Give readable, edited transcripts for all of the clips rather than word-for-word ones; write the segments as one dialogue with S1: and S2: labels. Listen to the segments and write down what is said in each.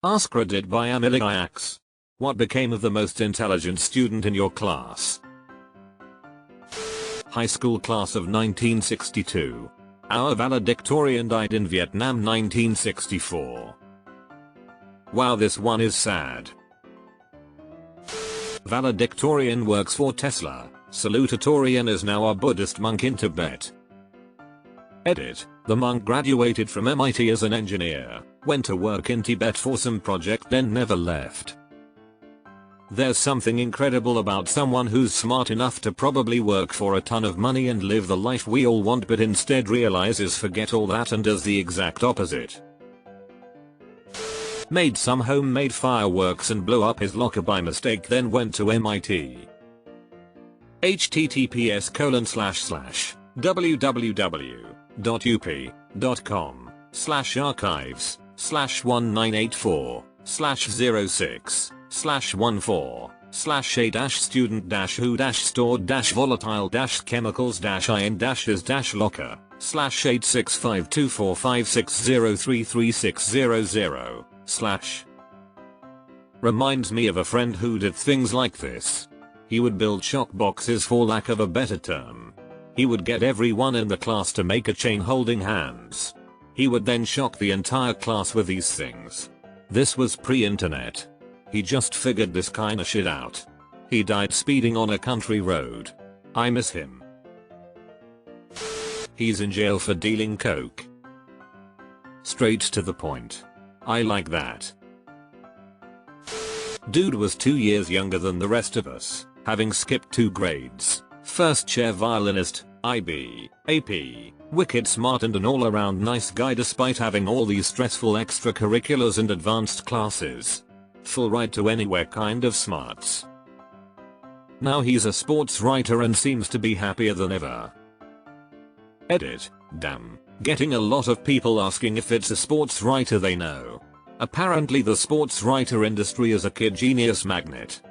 S1: AskReddit by Ameliax. What became of the most intelligent student in your class? High school class of 1962. Our valedictorian died in Vietnam 1964. Wow, this one is sad. Valedictorian works for Tesla. Salutatorian is now a Buddhist monk in Tibet. Edit. The monk graduated from MIT as an engineer, went to work in Tibet for some project, then never left. There's something incredible about someone who's smart enough to probably work for a ton of money and live the life we all want, but instead realizes forget all that and does the exact opposite. Made some homemade fireworks and blew up his locker by mistake, then went to MIT. https://www.up.com/archives/19844/06/144/8-student-who-store-volatile-chemicals-ion-is-locker/8652456033600/ Reminds me of a friend who did things like this. He would build shock boxes, for lack of a better term. He would get everyone in the class to make a chain holding hands. He would then shock the entire class with these things. This was pre-internet. He just figured this kinda shit out. He died speeding on a country road. I miss him. He's in jail for dealing coke. Straight to the point. I like that. Dude was 2 years younger than the rest of us, having skipped 2 grades. First chair violinist, IB, AP, wicked smart and an all-around nice guy despite having all these stressful extracurriculars and advanced classes. Full ride to anywhere kind of smarts. Now he's a sports writer and seems to be happier than ever. Edit. Damn. Getting a lot of people asking if it's a sports writer they know. Apparently the sports writer industry is a kid genius magnet.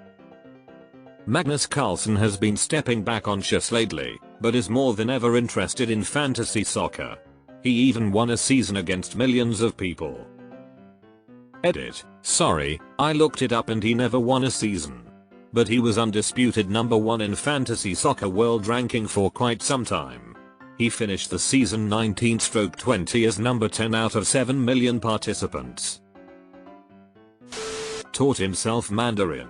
S1: Magnus Carlsen has been stepping back on chess lately, but is more than ever interested in fantasy soccer. He even won a season against millions of people. Edit. Sorry, I looked it up and he never won a season. But he was undisputed #1 in fantasy soccer world ranking for quite some time. He finished the season 19/20 as number 10 out of 7 million participants. Taught himself Mandarin.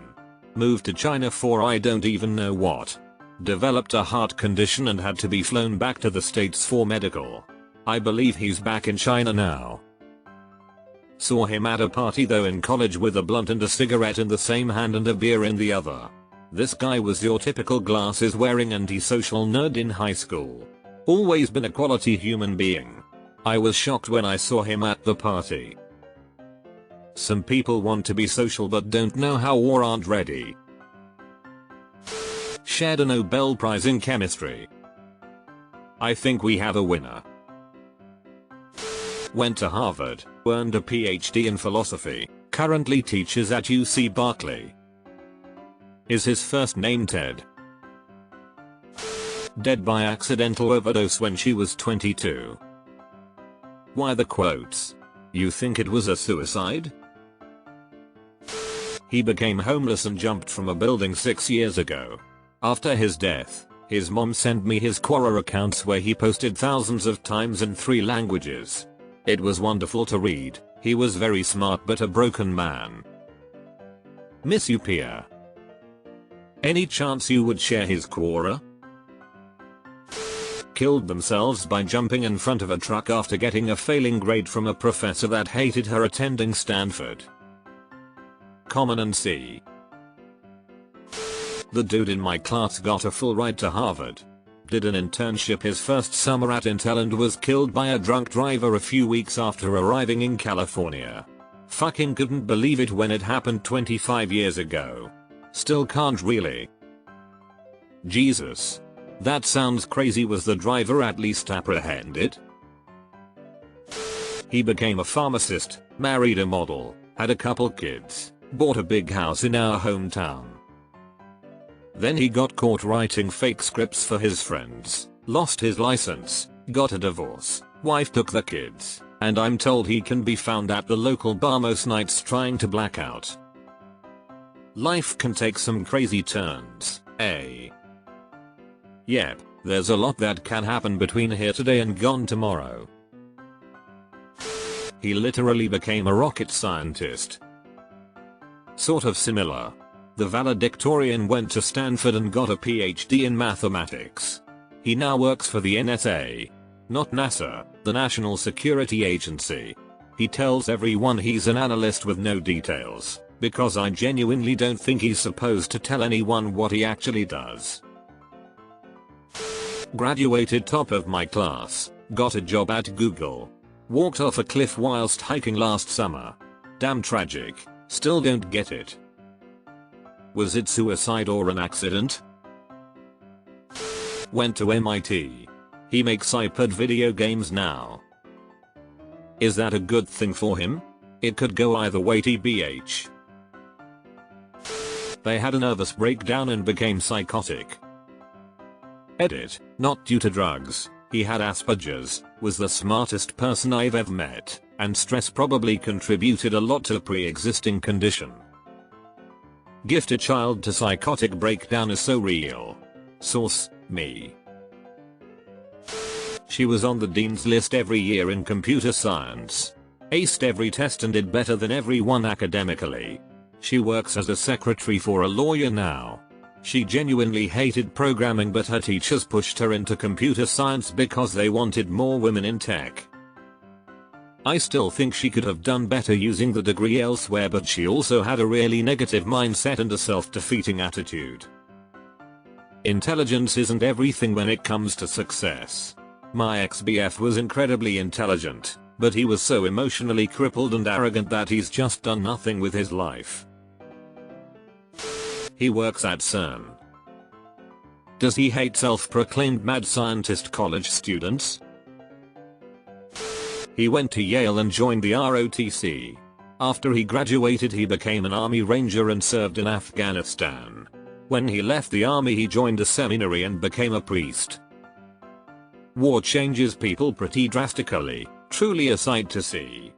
S1: Moved to China for I don't even know what. Developed a heart condition and had to be flown back to the States for medical. I believe he's back in China now. Saw him at a party though in college with a blunt and a cigarette in the same hand and a beer in the other. This guy was your typical glasses wearing antisocial nerd in high school. Always been a quality human being. I was shocked when I saw him at the party. Some people want to be social but don't know how or aren't ready. Shared a Nobel Prize in chemistry. I think we have a winner. Went to Harvard, earned a PhD in philosophy, currently teaches at UC Berkeley. Is his first name Ted? Dead by accidental overdose when she was 22. Why the quotes? You think it was a suicide? He became homeless and jumped from a building 6 years ago. After his death, his mom sent me his Quora accounts where he posted thousands of times in 3 languages. It was wonderful to read. He was very smart but a broken man. Miss you, Pia. Any chance you would share his Quora? Killed themselves by jumping in front of a truck after getting a failing grade from a professor that hated her attending Stanford. Common and C. The dude in my class got a full ride to Harvard. Did an internship his first summer at Intel and was killed by a drunk driver a few weeks after arriving in California. Fucking couldn't believe it when it happened 25 years ago. Still can't really. Jesus. That sounds crazy. Was the driver at least apprehended? He became a pharmacist, married a model, had a couple kids, bought a big house in our hometown. Then he got caught writing fake scripts for his friends, lost his license, got a divorce, wife took the kids, And I'm told he can be found at the local bar most nights trying to black out. Life can take some crazy turns, eh? Yep, there's a lot that can happen between here today and gone tomorrow. He literally became a rocket scientist. Sort of similar. The valedictorian went to Stanford and got a PhD in mathematics. He now works for the NSA. Not NASA, the National Security Agency. He tells everyone he's an analyst with no details, because I genuinely don't think he's supposed to tell anyone what he actually does. Graduated top of my class, got a job at Google. Walked off a cliff whilst hiking last summer. Damn tragic, still don't get it. Was it suicide or an accident? Went to MIT. He makes iPad video games now. Is that a good thing for him? It could go either way tbh. They had a nervous breakdown and became psychotic. Edit, not due to drugs. He had Asperger's, was the smartest person I've ever met, and stress probably contributed a lot to the pre-existing condition. Gifted child to psychotic breakdown is so real. Source, me. She was on the dean's list every year in computer science. Aced every test and did better than everyone academically. She works as a secretary for a lawyer now. She genuinely hated programming, but her teachers pushed her into computer science because they wanted more women in tech. I still think she could have done better using the degree elsewhere, but she also had a really negative mindset and a self-defeating attitude. Intelligence isn't everything when it comes to success. My ex-BF was incredibly intelligent, but he was so emotionally crippled and arrogant that he's just done nothing with his life. He works at CERN. Does he hate self-proclaimed mad scientist college students? He went to Yale and joined the ROTC. After he graduated, he became an Army Ranger and served in Afghanistan. When he left the army, he joined a seminary and became a priest. War changes people pretty drastically, truly a sight to see.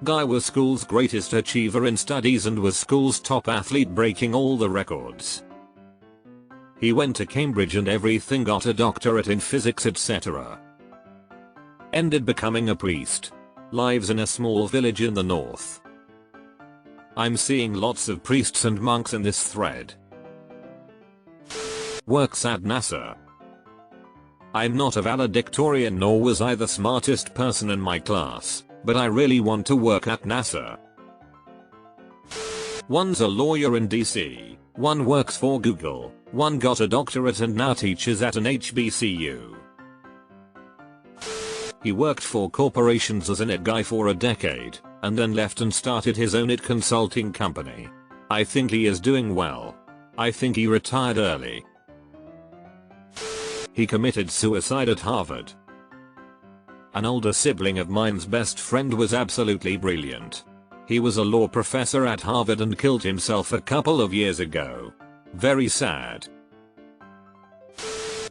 S1: Guy was school's greatest achiever in studies and was school's top athlete, breaking all the records. He went to Cambridge and everything, got a doctorate in physics, etc. Ended becoming a priest. Lives in a small village in the north. I'm seeing lots of priests and monks in this thread. Works at NASA. I'm not a valedictorian, nor was I the smartest person in my class, but I really want to work at NASA. One's a lawyer in DC, one works for Google, one got a doctorate and now teaches at an HBCU. He worked for corporations as an IT guy for a decade, and then left and started his own IT consulting company. I think he is doing well. I think he retired early. He committed suicide at Harvard. An older sibling of mine's best friend was absolutely brilliant. He was a law professor at Harvard and killed himself a couple of years ago. Very sad.